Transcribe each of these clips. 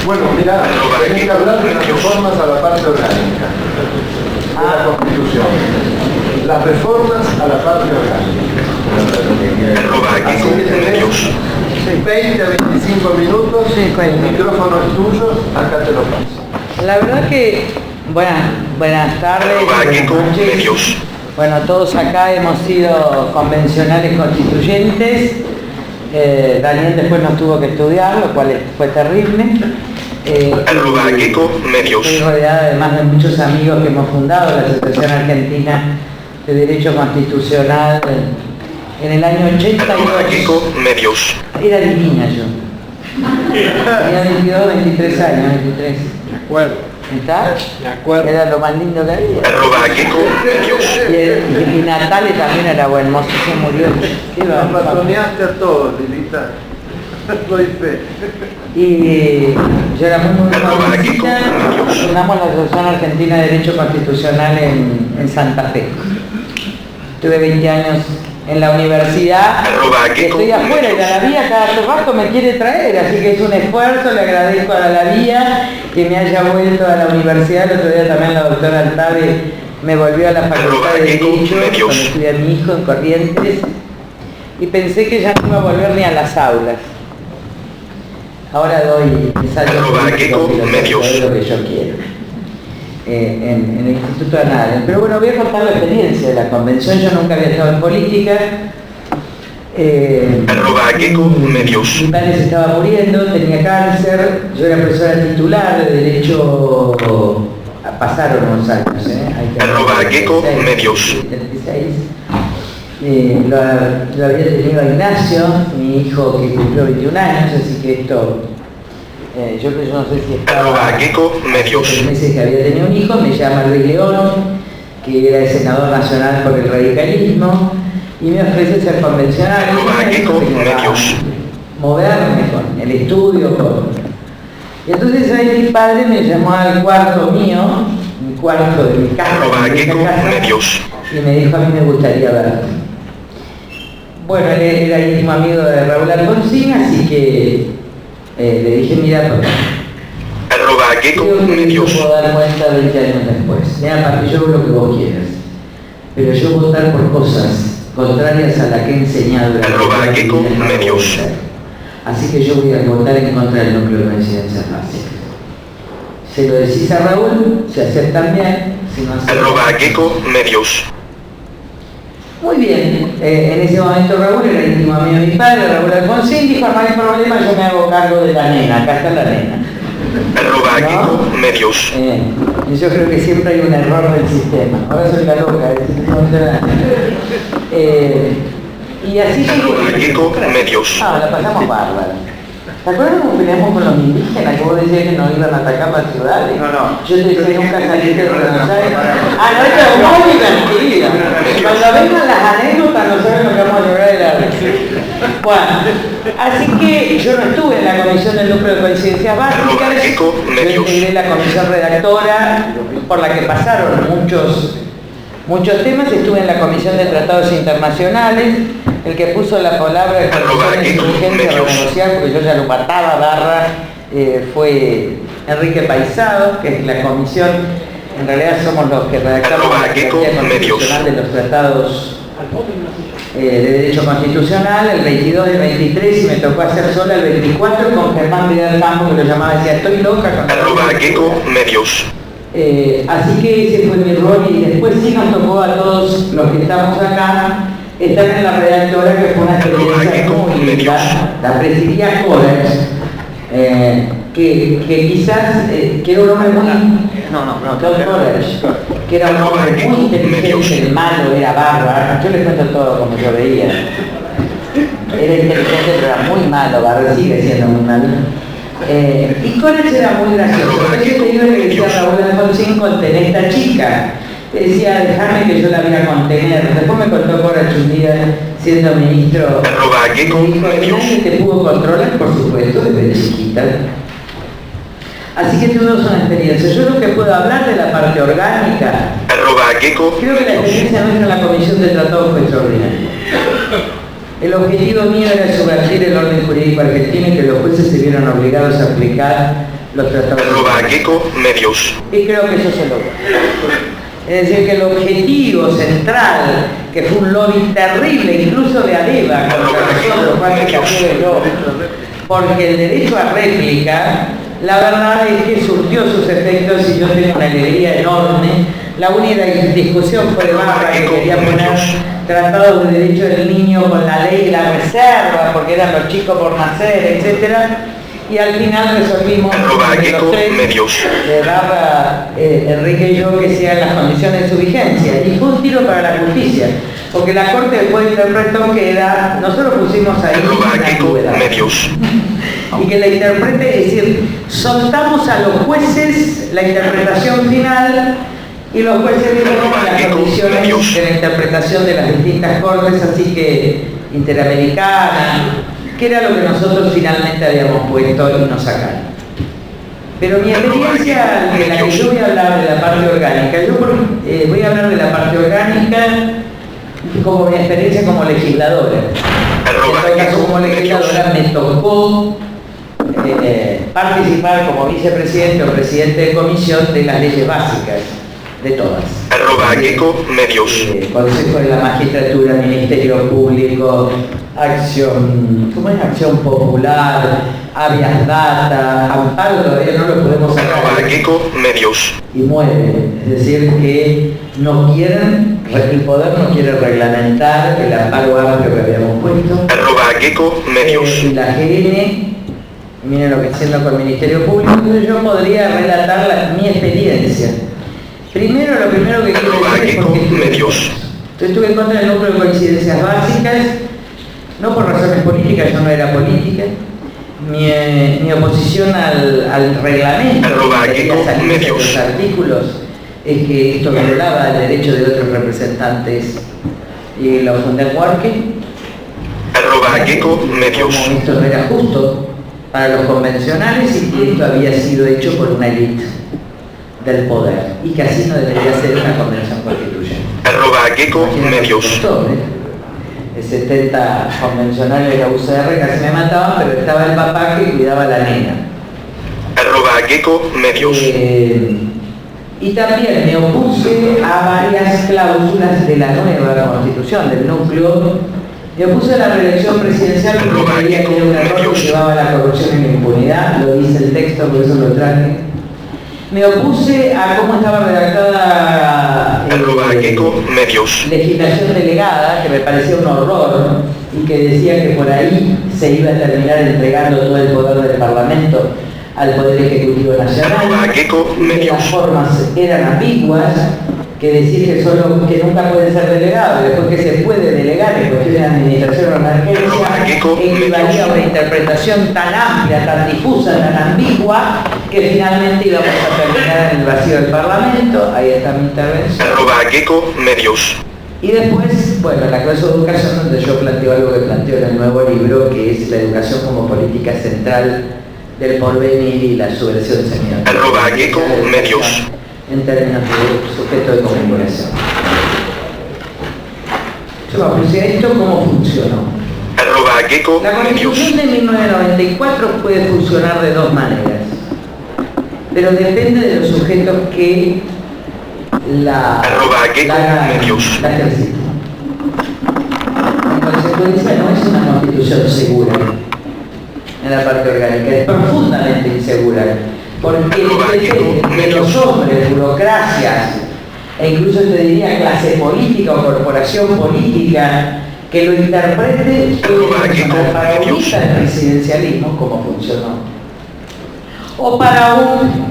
Bueno, mira, tenés que hablar de las reformas a la parte orgánica de la Constitución. Las reformas a la parte orgánica. Así que tenés 20 a 25 minutos, el micrófono es tuyo, acá te lo paso. La verdad que, buenas tardes, buenas noches. Bueno, todos acá hemos sido convencionales constituyentes. Daniel después nos tuvo que estudiar, lo cual fue terrible. Estoy rodeada además de muchos amigos que hemos fundado la Asociación Argentina de Derecho Constitucional en el año 82. Era divina yo. Tenía 22, 23 años, 23. De acuerdo. ¿Está? De acuerdo. Era lo más lindo que había. Y Natale también era buen mozo, se murió. Nos patroneaste a todos, Lilita. Doy fe. Y yo era muy jovencita, fundamos la Asociación Argentina de Derecho Constitucional en Santa Fe. Tuve 20 años en la universidad, estoy afuera y la vía cada rato me quiere traer, así que es un esfuerzo, le agradezco a la vía que me haya vuelto a la universidad. El otro día también la doctora Altave me volvió a la Facultad de Derecho cuando estudié a mi hijo en Corrientes y pensé que ya no iba a volver ni a las aulas. Ahora doy ensayos políticos, lo que yo quiero. En el Instituto de Anales. Pero bueno, voy a contar la experiencia de la convención. Yo nunca había estado en política. Mi padre se estaba muriendo, tenía cáncer, yo era profesora titular de Derecho, pasaron unos años, lo había tenido a Ignacio, mi hijo que cumplió 21 años, así que esto... yo no sé si estaba hace meses que había tenido un hijo, me llama Luis León, que era el senador nacional por el radicalismo, y me ofrece ser convencional, moverme con el estudio. Y entonces ahí mi padre me llamó al cuarto mío, mi cuarto de mi casa, y me dijo: a mí me gustaría verte. Bueno, él era íntimo amigo de Raúl Alfonsín, así que le dije: mira, creo que yo puedo dar cuenta 20 años después. Mira, para yo hago lo que vos quieras, pero yo votar por cosas contrarias a la que he enseñado la así que yo voy a votar en contra del núcleo de coincidencias básicas. Se lo decís a Raúl, se aceptan bien, si no aceptan. Muy bien, en ese momento Raúl era íntimo amigo de mi padre, Raúl Alfonsín, dijo: no hay problema, yo me hago cargo de la nena, acá está la nena. ¿No? Y yo creo que siempre hay un error del sistema. Ahora soy la loca, y así la pasamos bárbara. ¿Te acuerdas cómo peleamos con los indígenas? Que vos decías que nos iban a atacar las ciudades. No. Yo te decía: nunca saliste de Buenos Aires. No, esto es muy divertida. Cuando vengan las anécdotas no saben lo que vamos a lograr de la risa. Bueno, así que yo no estuve en la comisión del núcleo de coincidencias básicas. Yo integré la comisión redactora por la que pasaron muchos temas. Estuve en la comisión de tratados internacionales. El que puso la palabra de condiciones urgentes a renegociar, porque yo ya lo mataba barra, fue Enrique Paisado, que es la comisión. En realidad somos los que redactamos la teoría constitucional de los tratados de derecho constitucional, el 22 y el 23, y me tocó hacer sola el 24 con Germán Vidal Campo, que lo llamaba, decía: estoy loca con así que ese fue mi rol, y después sí nos tocó a todos los que estamos acá estar en la redactora, que fue una experiencia muy linda. La presidía College, que quizás, que era un hombre muy... College, que era un hombre muy inteligente, el malo era bárbaro. Yo les cuento todo como yo veía. Era inteligente, pero era muy malo, bárbaro, sigue siendo muy malo. Y College era muy gracioso. Entonces te digo que decía Raúl Alfonsín: contener esta chica. Decía: déjame que yo la voy a contener. Después me contó College un día, siendo ministro, me dijo: nadie te pudo controlar, por supuesto, desde chiquita. Así que tuvimos una experiencia. Yo lo que puedo hablar de la parte orgánica, creo que la experiencia nuestra en la comisión de tratados fue extraordinaria. El objetivo mío era subvertir el orden jurídico argentino y que los jueces se vieran obligados a aplicar los tratados. @GeckoMedios. Y creo que eso se logró. Es decir, que el objetivo central, que fue un lobby terrible, incluso de Areva, contra nosotros, Juan de Capiel y yo, porque el derecho a réplica, la verdad es que surtió sus efectos y yo tengo una alegría enorme. La única discusión fue de Barra, que quería poner tratados de derecho del niño con la ley y la reserva, porque eran los chicos por nacer, etcétera. Y al final resolvimos los tres, Barra, Enrique y yo, que sean las condiciones de su vigencia. Y fue un tiro para la justicia, porque la Corte después interpretó que era, nosotros pusimos ahí una ambigüedad. Y que la interprete, es decir, soltamos a los jueces la interpretación final y los jueces vieron las condiciones de la interpretación de las distintas cortes, así que interamericana, que era lo que nosotros finalmente habíamos puesto y nos sacaron. Pero mi experiencia, de la que yo voy a hablar de la parte orgánica, voy a hablar de la parte orgánica como mi experiencia como legisladora. En todo caso, como legisladora me tocó participar como vicepresidente o presidente de comisión de las leyes básicas, de todas. @GeckoMedios. Consejo de la Magistratura, Ministerio Público, Acción Popular, Habeas Data, Amparo todavía no lo podemos sacar. @GeckoMedios. Y muere, es decir que no quieren, el poder no quiere reglamentar el amparo amplio que habíamos puesto. @GeckoMedios. Y la GN, miren lo que está haciendo con el Ministerio Público, entonces yo podría relatar mi experiencia. Primero, lo primero que quiero decir es porque estuve en contra del núcleo de coincidencias básicas, no por razones políticas, yo no era política. Mi oposición al reglamento que quería salir de los artículos es que esto violaba el derecho de otros representantes y lo fundé en Huarque. @GeckoMedios. Como esto no era justo para los convencionales y que esto había sido hecho por una élite del poder y que así no debería ser una convención constituyente. @GeckoMedios. El 70 convencionales de la UCR casi me mataban, pero estaba el papá que cuidaba a la nena. @GeckoMedios. Y también me opuse a varias cláusulas de la nueva constitución del núcleo. Me opuse a la reelección presidencial porque creía que era un error que llevaba a la corrupción y la impunidad, lo dice el texto, por eso lo traje. Me opuse a cómo estaba redactada legislación delegada, que me parecía un horror, y que decía que por ahí se iba a terminar entregando todo el poder del Parlamento al Poder Ejecutivo Nacional, que las formas eran ambiguas, que decir que nunca pueden ser delegados, después que se puede delegar en cuestiones de administración o emergencia, equivalía a una interpretación tan amplia, tan difusa, tan ambigua, que finalmente íbamos a terminar en el vacío del Parlamento. Ahí está mi intervención. @GeckoMedios. Y después, bueno, la clase de educación, donde yo planteo algo que planteo en el nuevo libro, que es la educación como política central del porvenir y la subversión semiotica. @GeckoMedios. En términos de sujeto de comunicación. Yo me a esto cómo funcionó. La Constitución de 1994 puede funcionar de dos maneras, pero depende de los sujetos que la ejercitan. En consecuencia, no es una Constitución segura en la parte orgánica, es profundamente insegura. Porque depende de los hombres, burocracias, e incluso te diría clase política o corporación política, que lo interprete para ahorita el presidencialismo como funcionó. O para un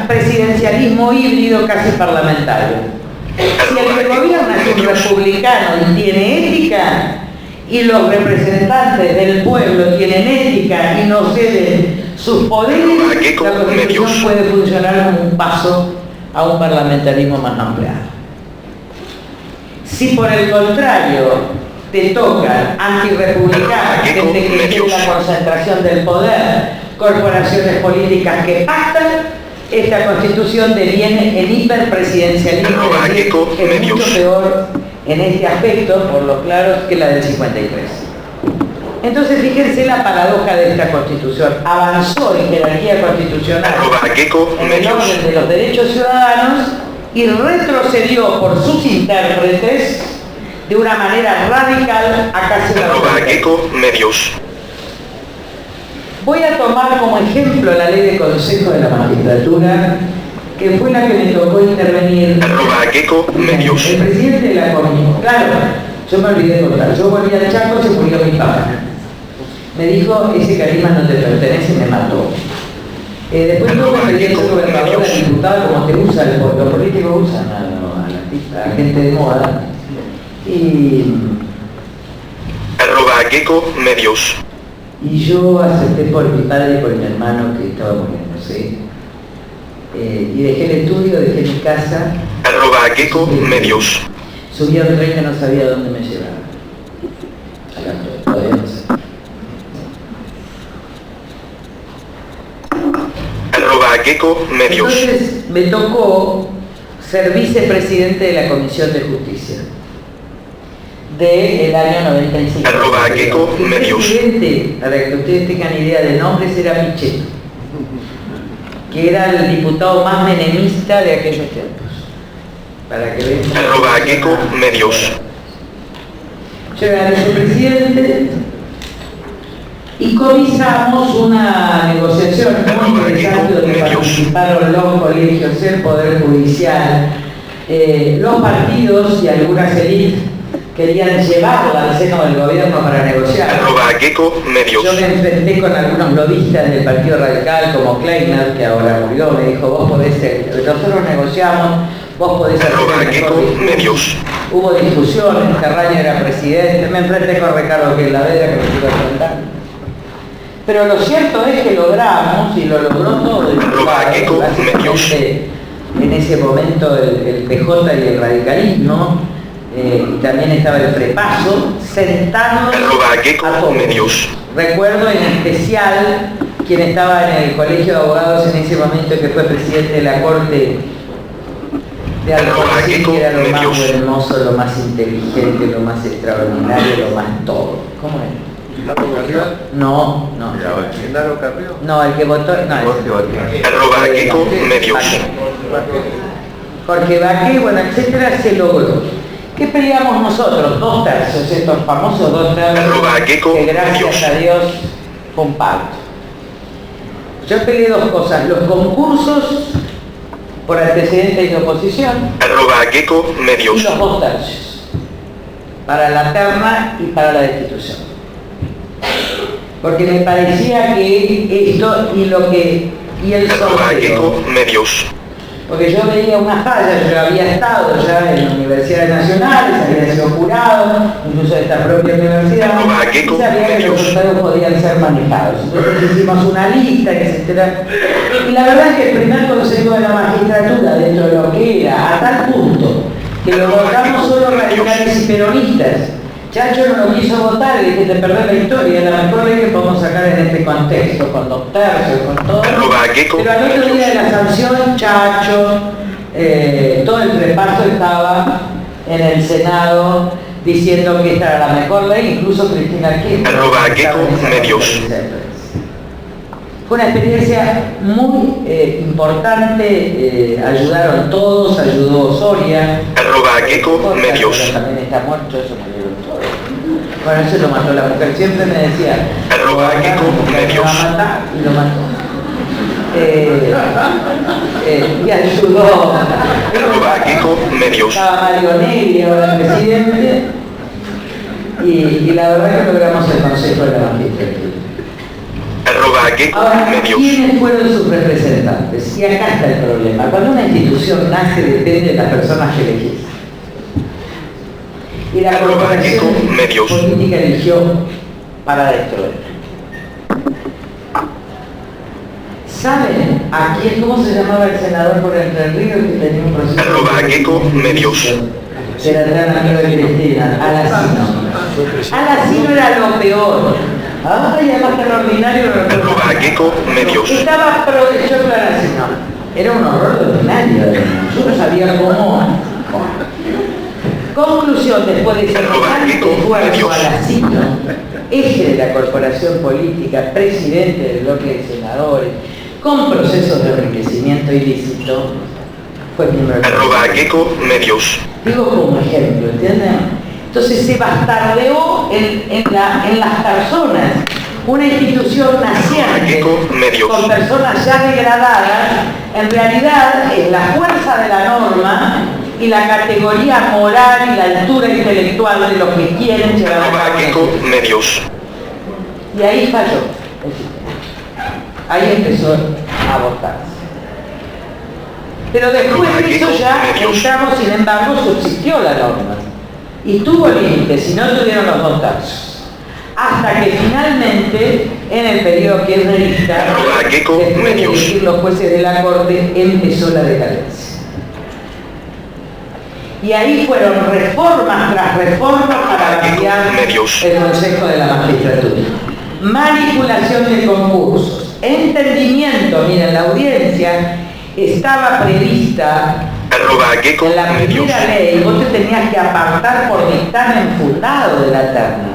presidencialismo híbrido casi parlamentario. Si el que gobierna es un republicano y tiene ética, y los representantes del pueblo tienen ética y no ceden sus poderes, la Constitución puede funcionar como un paso a un parlamentarismo más ampliado. Si por el contrario te tocan antirrepublicanos, gente que quiere la concentración del poder, corporaciones políticas que pactan, esta Constitución deviene en hiperpresidencialismo, es decir, es mucho peor en este aspecto, por lo claro, que la del 53. Entonces, fíjense la paradoja de esta Constitución. Avanzó en jerarquía constitucional en el orden de los derechos ciudadanos y retrocedió por sus intérpretes de una manera radical a casi medios. Voy a tomar como ejemplo la ley de Consejo de la Magistratura, que fue la que me tocó intervenir. Medios. El presidente de la comisión, claro, yo me olvidé de contar, yo volví al Chaco, se murió mi papá. Me dijo, ese carisma no te pertenece, me mató. Después luego me pedí el gobernador, el diputado, como te usa, los políticos usan a la gente de moda. Medios. Y yo acepté por mi padre y por mi hermano que estaba muriéndose. Y dejé el estudio, dejé mi casa. Medios. Subí a un tren que no sabía dónde me llevaba. Todavía no sé. Medios. Entonces me tocó ser vicepresidente de la Comisión de Justicia del año 95. El presidente, para que ustedes tengan idea de nombres, era Pichetto, que era el diputado más menemista de aquellos tiempos. Para que vean. Medios. Yo era vicepresidente y comenzamos una negociación muy interesante donde participaron los colegios, el Poder Judicial, los partidos y algunas élites querían llevarlo al seno del gobierno para negociar. Yo me enfrenté con algunos lobistas del Partido Radical como Kleiner, que ahora murió, me dijo, vos podés ser, nosotros negociamos, vos podés hacer medios. Hubo discusiones, Carraño era presidente, me enfrenté con Ricardo Queiladera, que me estuvo enfrentando. Pero lo cierto es que logramos, y lo logró todo el básicamente en ese momento el PJ y el radicalismo, y también estaba el prepaso, sentarnos a todos. Recuerdo en especial quien estaba en el Colegio de Abogados en ese momento, que fue presidente de la Corte de Alfonsín, que era lo más hermoso, lo más inteligente, lo más extraordinario, lo más todo. ¿Cómo era? No. ¿Genaro Carrió? No, el que votó... Medios. Jorge Baqué, bueno, etcétera, se logró. ¿Qué peleamos nosotros? 2 tercios, estos famosos 2 tercios, que gracias a Dios fue un pacto. Yo peleé 2 cosas, los concursos por antecedentes de oposición Medios. y los 2 tercios, para la terna y para la destitución. Porque me parecía que esto y el sorteo, Medios. porque yo veía una falla, yo había estado ya en universidades nacionales, había sido jurado, incluso de esta propia universidad, y sabía que los sorteos podían ser manejados. Entonces hicimos una lista, etcétera. Y la verdad es que el primer consejo de la magistratura, dentro de lo que era, a tal punto, que lo votamos solo radicales y peronistas. Chacho no lo quiso votar y dije, te perdés la historia, la mejor ley que podemos sacar en este contexto, con 2 tercios, con todo. Pero al otro día de la sanción, Chacho, todo el reparto estaba en el Senado diciendo que esta era la mejor ley, incluso Cristina Kirchner. Medios. Fue una experiencia muy importante, ayudaron todos, ayudó Soria. Medios. También está muerto, eso murieron todos. Bueno, eso lo mató la mujer, siempre me decía, lo va a matar y lo mató. Y ayudó. Medios. Estaba Mario Negri, ahora el presidente, y la verdad que logramos el Consejo de la Magistratura. Ahora, ¿quiénes fueron sus representantes? Y acá está el problema. Cuando una institución nace, depende de las personas que elegís. Y la corporación política eligió para destruir. ¿Saben a quién, cómo se llamaba el senador por Entre Ríos que tenía un proceso? Medios. Era el gran amigo de Cristina, Alacino. Alacino era lo peor. Ay, además tan ordinario. Medios. Estaba yo Alacino. Era un horror de ordinario. Yo no sabía cómo. Conclusión, después de semejante esfuerzo a la cita, eje de la corporación política, presidente del bloque de senadores, con procesos de enriquecimiento ilícito, fue miembro del @Gecko Medios. Digo como ejemplo, ¿entienden? Entonces se bastardeó en las personas, una institución naciente con personas ya degradadas, en realidad es la fuerza de la norma y la categoría moral y la altura intelectual de los que quieren llevar a cabo @Gecko Medios. y ahí falló. Ahí empezó a votarse. Pero después de eso ya entramos, sin embargo, subsistió la norma. Y tuvo límites, y no tuvieron los votos. Hasta que finalmente, en el periodo kirchnerista, después de elegir los jueces de la Corte, empezó la decadencia. Y ahí fueron reformas tras reformas para cambiar el Consejo de la Magistratura. Manipulación de concursos, entendimiento, miren, la audiencia estaba prevista en la primera ley, vos te tenías que apartar por dictamen fundado de la terna.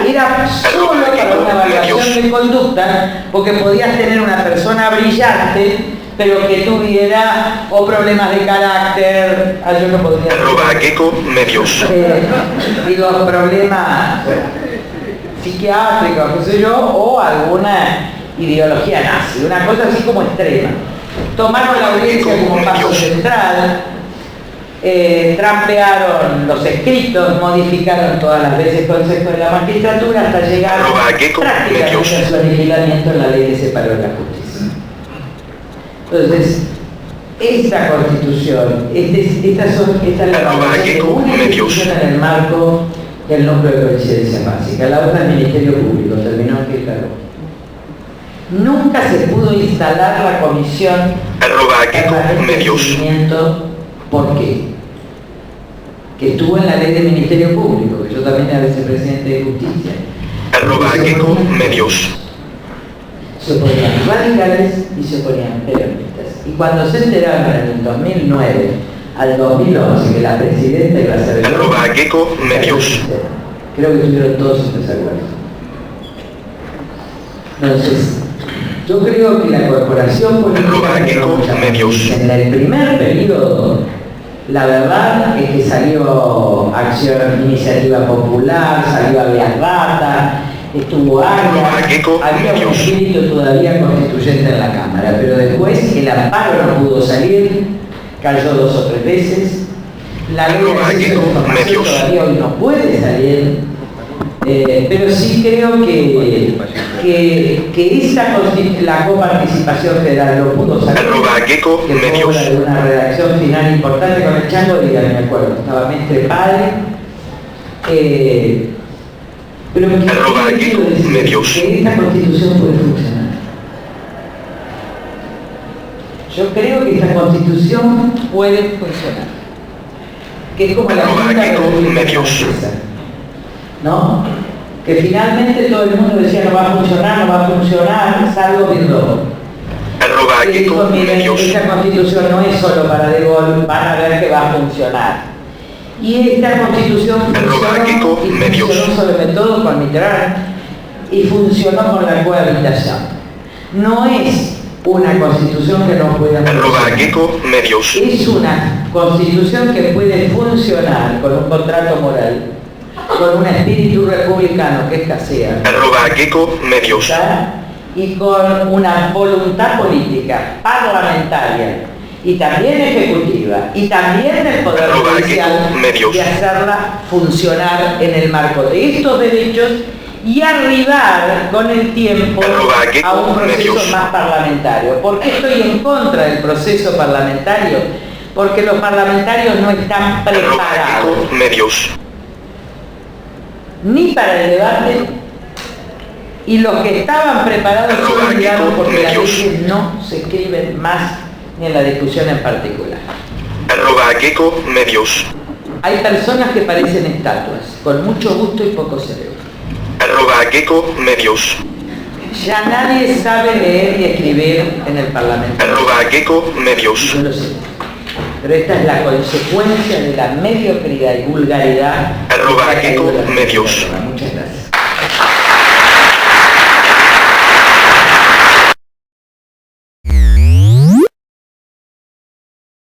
Era solo para una evaluación de conducta, porque podías tener una persona brillante, pero que tuviera o problemas de carácter, yo no podría @Gecko Medios. digo, problemas psiquiátricos, qué sé yo, o alguna ideología nazi, una cosa así como extrema. Tomaron la audiencia como paso central, trampearon los escritos, modificaron todas las veces el Consejo de la Magistratura hasta llegar prácticamente a su aniquilamiento en la ley de separación de la justicia. Entonces, esta Constitución, esta es la evaluación de una institución en el marco del núcleo de coincidencia básica. La otra es el Ministerio Público, terminó aquí claro. Nunca se pudo instalar la comisión de seguimiento. ¿Por qué? Que estuvo en la ley del Ministerio Público, que yo también era vicepresidente de Justicia. @Gecko Medios. Se oponían radicales y se oponían peronistas. Y cuando se enteraron en el 2009 al 2011 que la presidenta iba a ser @Gecko Medios. creo que estuvieron todos en desacuerdo. Entonces, yo creo que la corporación política en el primer periodo, la verdad es que salió Acción Iniciativa Popular, salió Avias Rata, estuvo Arias, había un espíritu todavía constituyente en la Cámara, pero después el amparo no pudo salir, cayó 2 o 3 veces, la ley de acceso a la información todavía hoy no puede salir, pero sí creo que la coparticipación federal lo pudo salir, que fue obra de una redacción final importante con el Chango, díganme, me acuerdo, estaba Mestre Padre, pero que quiero decir que esta Constitución puede funcionar. Yo creo que esta Constitución puede funcionar, que es como la Quinta República Francesa, ¿no? Que finalmente todo el mundo decía no va a funcionar, salvo Bildo. Y dijo, miren, esta Constitución no es solo para De Gaulle, van a ver que va a funcionar. Y esta Constitución funcionó sobre todo con Mitterrand y funcionó con la cohabitación. No es una Constitución que no pueda funcionar. Es una Constitución que puede funcionar con un contrato moral, con un espíritu republicano que escasea, y con una voluntad política, parlamentaria y también ejecutiva y también del Poder Judicial de hacerla funcionar en el marco de estos derechos y arribar con el tiempo a un proceso más parlamentario. ¿Por qué estoy en contra del proceso parlamentario? Porque los parlamentarios no están preparados ni para el debate, y los que estaban preparados se olvidaron porque las leyes no se escriben más ni en la discusión en particular. Hay personas que parecen estatuas, con mucho gusto y poco cerebro. Ya nadie sabe leer y escribir en el Parlamento. Medios. Yo lo sé. pero esta es la consecuencia de la mediocridad y vulgaridad. @Gecko Medios. Muchas gracias.